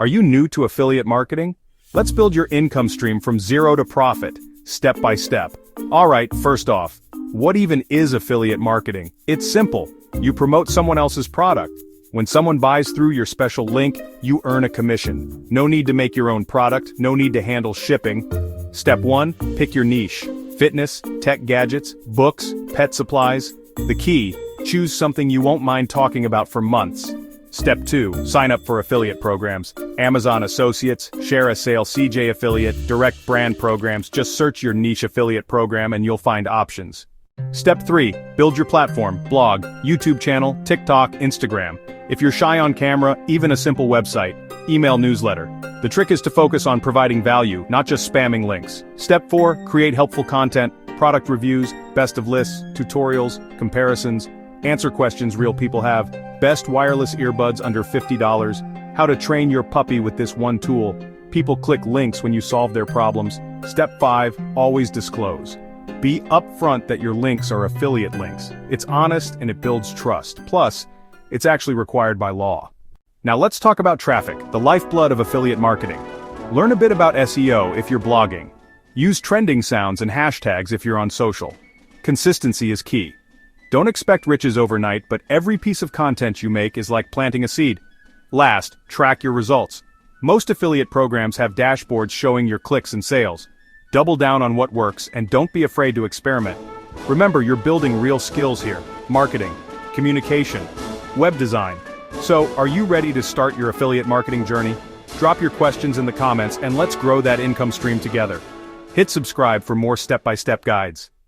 Are you new to affiliate marketing? Let's build your income stream from zero to profit, step by step. Alright, first off, what even is affiliate marketing? It's simple. You promote someone else's product. When someone buys through your special link, you earn a commission. No need to make your own product, no need to handle shipping. Step 1, pick your niche. Fitness, tech gadgets, books, pet supplies. The key, choose something you won't mind talking about for months. Step 2, sign up for affiliate programs. Amazon Associates, Share a Sale CJ Affiliate, direct brand programs. Just search your niche affiliate program and you'll find options. Step 3, build your platform, blog, YouTube channel, TikTok, Instagram. If you're shy on camera, even a simple website, email newsletter. The trick is to focus on providing value, not just spamming links. Step 4, create helpful content, product reviews, best of lists, tutorials, comparisons, answer questions real people have, best wireless earbuds under $50, how to train your puppy with this one tool, people click links when you solve their problems. Step 5, always disclose. Be upfront that your links are affiliate links. It's honest and it builds trust. Plus, it's actually required by law. Now let's talk about traffic, the lifeblood of affiliate marketing. Learn a bit about SEO if you're blogging. Use trending sounds and hashtags if you're on social. Consistency is key. Don't expect riches overnight, but every piece of content you make is like planting a seed. Last, track your results. Most affiliate programs have dashboards showing your clicks and sales. Double down on what works and don't be afraid to experiment. Remember, you're building real skills here: marketing, communication, web design. So, are you ready to start your affiliate marketing journey? Drop your questions in the comments and let's grow that income stream together. Hit subscribe for more step-by-step guides.